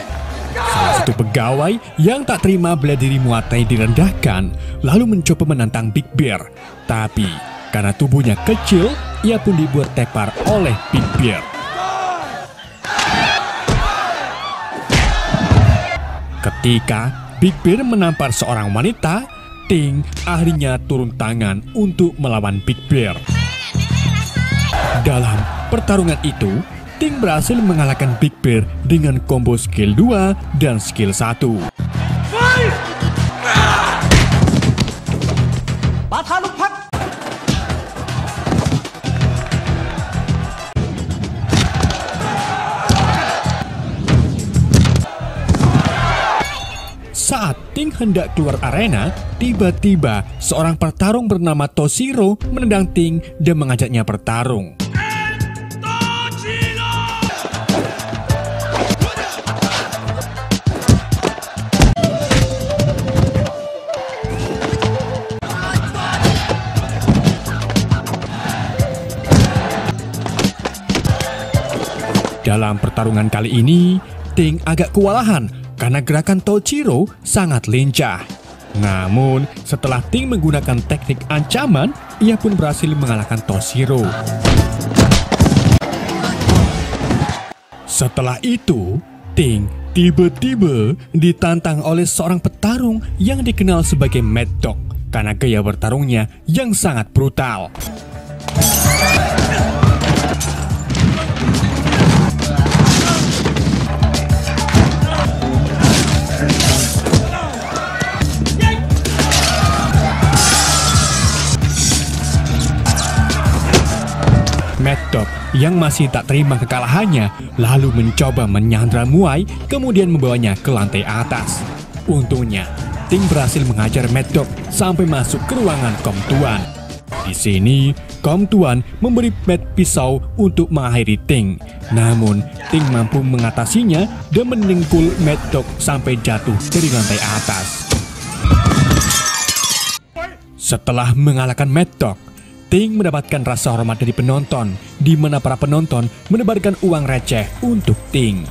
Salah satu pegawai yang tak terima bela diri Muay Thai direndahkan, lalu mencoba menantang Big Bear. Tapi, karena tubuhnya kecil, ia pun dibuat tepar oleh Big Bear. Ketika Big Bear menampar seorang wanita, Ting akhirnya turun tangan untuk melawan Big Bear. Dalam pertarungan itu, Ting berhasil mengalahkan Big Bear dengan combo skill 2 dan skill 1. Saat Ting hendak keluar arena, tiba-tiba seorang petarung bernama Toshiro menendang Ting dan mengajaknya bertarung. Dalam pertarungan kali ini, Ting agak kewalahan karena gerakan Toshiro sangat lincah. Namun, setelah Ting menggunakan teknik ancaman, ia pun berhasil mengalahkan Toshiro. Setelah itu, Ting tiba-tiba ditantang oleh seorang petarung yang dikenal sebagai Mad Dog karena gaya bertarungnya yang sangat brutal. Mad Dog yang masih tak terima kekalahannya lalu mencoba menyandra Muay, kemudian membawanya ke lantai atas. Untungnya, Ting berhasil mengajar Mad Dog sampai masuk ke ruangan Kom Tuan. Di sini, Kom Tuan memberi Mad pisau untuk mengakhiri Ting. Namun, Ting mampu mengatasinya dan menengkul Mad Dog sampai jatuh dari lantai atas. Setelah mengalahkan Mad Dog, Ting mendapatkan rasa hormat dari penonton, di mana para penonton menebarkan uang receh untuk Ting.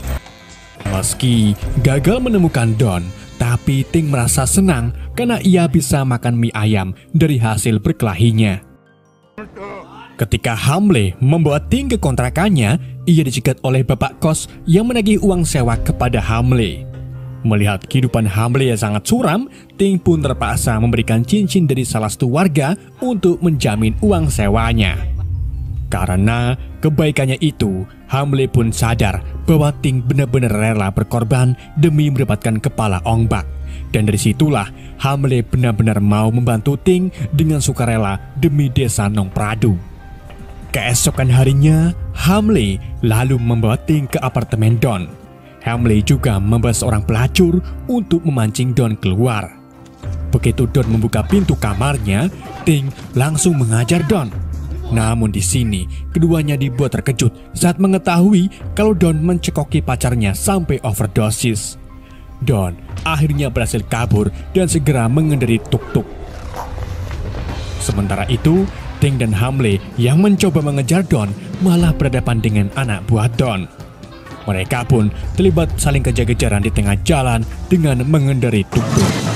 Meski gagal menemukan Don, tapi Ting merasa senang karena ia bisa makan mie ayam dari hasil berkelahinya. Ketika Hamle membawa Ting ke kontrakannya, ia dicegat oleh bapak kos yang menagih uang sewa kepada Hamle. Melihat kehidupan Hamle yang sangat suram, Ting pun terpaksa memberikan cincin dari salah satu warga untuk menjamin uang sewanya. Karena kebaikannya itu, Hamle pun sadar bahwa Ting benar-benar rela berkorban demi mendapatkan kepala Ong Bak. Dan dari situlah Hamle benar-benar mau membantu Ting dengan sukarela demi desa Nong Pradu. Keesokan harinya, Hamle lalu membawa Ting ke apartemen Don. Hamle juga membawa seorang pelacur untuk memancing Don keluar. Begitu Don membuka pintu kamarnya, Ting langsung mengajar Don. Namun di sini, keduanya dibuat terkejut saat mengetahui kalau Don mencekoki pacarnya sampai overdosis. Don akhirnya berhasil kabur dan segera mengendarai tuk-tuk. Sementara itu, Ting dan Hamle yang mencoba mengejar Don malah berhadapan dengan anak buah Don. Mereka pun terlibat saling kejar-kejaran di tengah jalan dengan mengendarai tuk-tuk.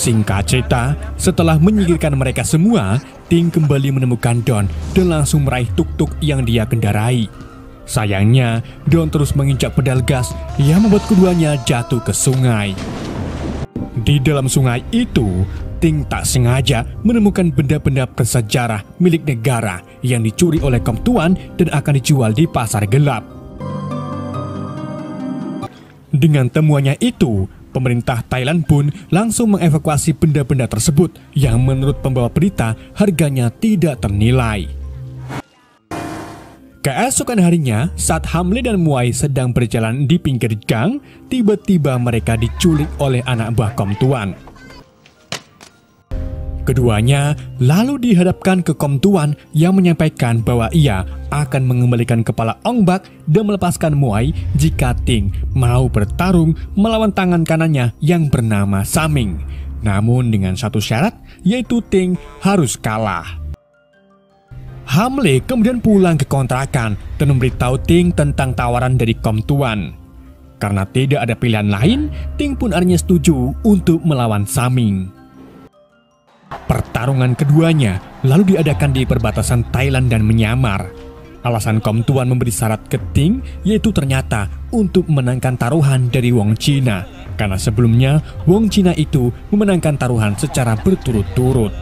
Singkat cerita, setelah menyingkirkan mereka semua, Ting kembali menemukan Don dan langsung meraih tuk-tuk yang dia kendarai. Sayangnya, Don terus menginjak pedal gas yang membuat keduanya jatuh ke sungai. Di dalam sungai itu, Ting tak sengaja menemukan benda-benda bersejarah milik negara yang dicuri oleh kaum tuan dan akan dijual di pasar gelap. Dengan temuannya itu, pemerintah Thailand pun langsung mengevakuasi benda-benda tersebut yang menurut pembawa berita harganya tidak ternilai. Keesokan harinya, saat Hamle dan Muai sedang berjalan di pinggir gang, tiba-tiba mereka diculik oleh anak buah kaum tuan. Keduanya lalu dihadapkan ke kaum tuan yang menyampaikan bahwa ia akan mengembalikan kepala Ong Bak dan melepaskan Muai jika Ting mau bertarung melawan tangan kanannya yang bernama Saming. Namun dengan satu syarat, yaitu Ting harus kalah. Hamle kemudian pulang ke kontrakan dan memberitahu Ting tentang tawaran dari kaum tuan. Karena tidak ada pilihan lain, Ting pun akhirnya setuju untuk melawan Saming. Pertarungan keduanya lalu diadakan di perbatasan Thailand dan Myanmar. Alasan kaum tuan memberi syarat ke Ting yaitu ternyata untuk memenangkan taruhan dari Wong Cina, karena sebelumnya Wong Cina itu memenangkan taruhan secara berturut-turut.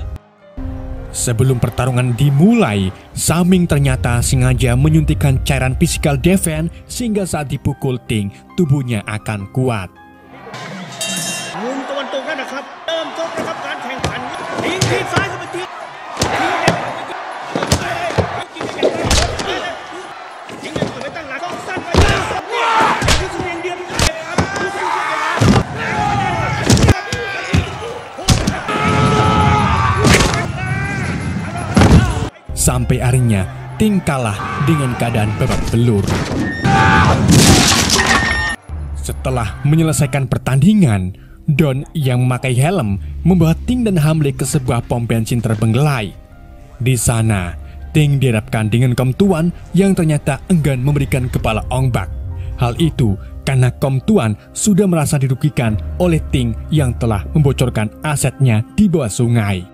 Sebelum pertarungan dimulai, Saming ternyata sengaja menyuntikkan cairan physical defense sehingga saat dipukul Ting, tubuhnya akan kuat. Sampai akhirnya Ting kalah dengan keadaan babak belur. Setelah menyelesaikan pertandingan, Don yang memakai helm membawa Ting dan Hamle ke sebuah pom bensin terbengkelai. Di sana, Ting dihadapkan dengan kaum tuan yang ternyata enggan memberikan kepala Ong Bak. Hal itu karena kaum tuan sudah merasa dirugikan oleh Ting yang telah membocorkan asetnya di bawah sungai.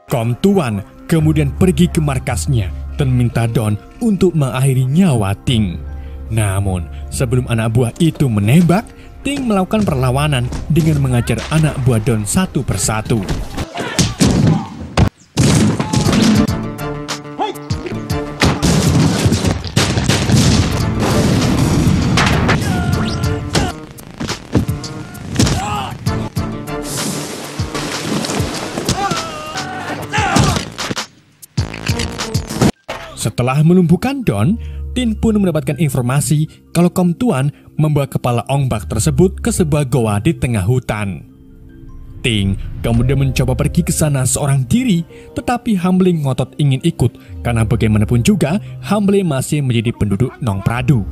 Kaum tuan kemudian pergi ke markasnya dan minta Don untuk mengakhiri nyawa Ting. Namun, sebelum anak buah itu menembak, Ting melakukan perlawanan dengan mengajar anak buah Don satu persatu. Setelah melumpuhkan Don, Tin pun mendapatkan informasi kalau kaum tuan membawa kepala Ong Bak tersebut ke sebuah goa di tengah hutan. Ting kemudian mencoba pergi ke sana seorang diri, tetapi Hamle ngotot ingin ikut karena bagaimanapun juga Hamle masih menjadi penduduk Nong Pradu.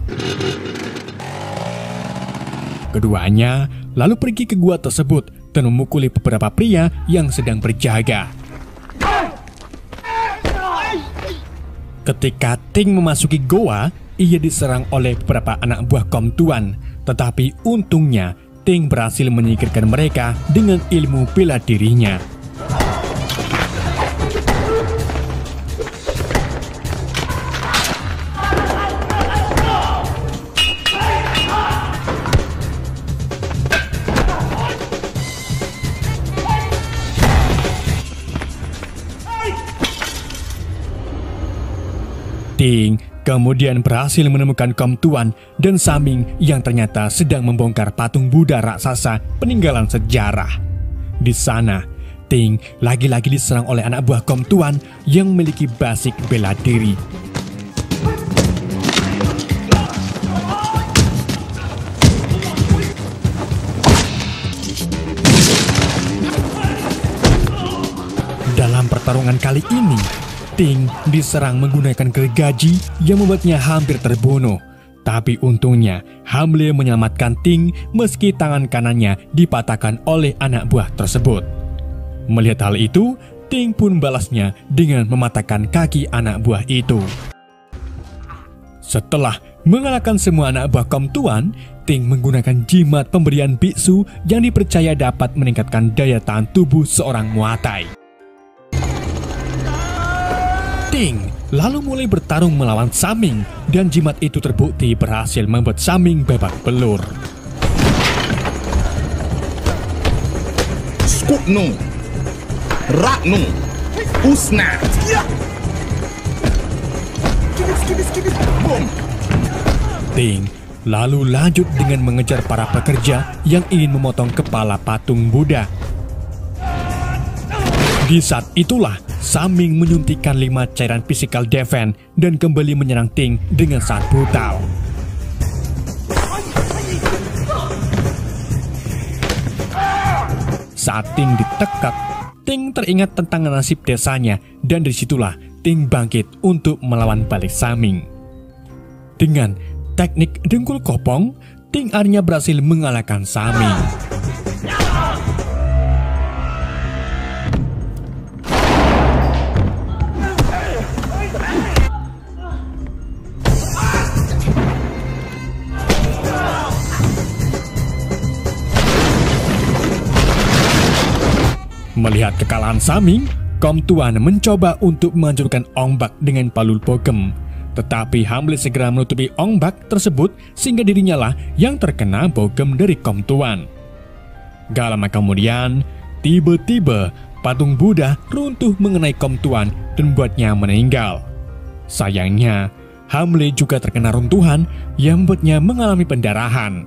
Keduanya lalu pergi ke gua tersebut dan memukuli beberapa pria yang sedang berjaga. Ketika Ting memasuki goa, ia diserang oleh beberapa anak buah kaum tuan. Tetapi untungnya, Ting berhasil menyingkirkan mereka dengan ilmu bela dirinya. Ting kemudian berhasil menemukan kaum tuan dan Saming yang ternyata sedang membongkar patung Buddha raksasa peninggalan sejarah. Di sana, Ting lagi-lagi diserang oleh anak buah kaum tuan yang memiliki basic bela diri. Dalam pertarungan kali ini, Ting diserang menggunakan gergaji yang membuatnya hampir terbunuh. Tapi untungnya, Hamle menyelamatkan Ting meski tangan kanannya dipatahkan oleh anak buah tersebut. Melihat hal itu, Ting pun balasnya dengan mematahkan kaki anak buah itu. Setelah Mengalahkan semua anak buah kaum tuan, Ting menggunakan jimat pemberian biksu yang dipercaya dapat meningkatkan daya tahan tubuh seorang Muay Thai. Ting lalu mulai bertarung melawan Saming, dan jimat itu terbukti berhasil membuat Saming babak belur. Skutnu, Ratnu, Usna. Ting lalu lanjut dengan mengejar para pekerja yang ingin memotong kepala patung Buddha. Di saat itulah, Saming menyuntikkan 5 cairan physical defense dan kembali menyerang Ting dengan sangat brutal. Saat Ting ditekak, Ting teringat tentang nasib desanya, dan disitulah Ting bangkit untuk melawan balik Saming. Dengan teknik dengkul kopong, Ting akhirnya berhasil mengalahkan Saming. Melihat kekalahan Saming, kaum tuan mencoba untuk menghancurkan Ong Bak dengan palul bogem. Tetapi Hamlet segera menutupi Ong Bak tersebut sehingga dirinya lah yang terkena bogem dari kaum tuan. Gak lama kemudian, tiba-tiba patung Buddha runtuh mengenai kaum tuan dan membuatnya meninggal. Sayangnya, Hamlet juga terkena runtuhan yang membuatnya mengalami pendarahan.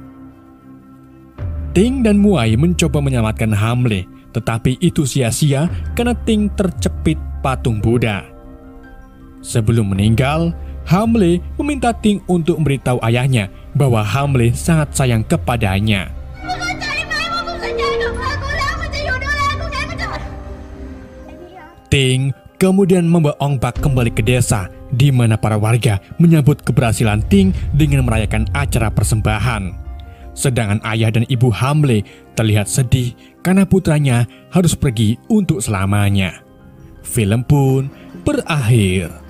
Ting dan Muay mencoba menyelamatkan Hamlet, tetapi itu sia-sia karena Ting tercepit patung Buddha. Sebelum meninggal, Hamlet meminta Ting untuk memberitahu ayahnya bahwa Hamlet sangat sayang kepadanya. Ting kemudian membawa Ong Bak kembali ke desa, di mana para warga menyambut keberhasilan Ting dengan merayakan acara persembahan. Sedangkan ayah dan ibu Hamlet terlihat sedih karena putranya harus pergi untuk selamanya. Film pun berakhir.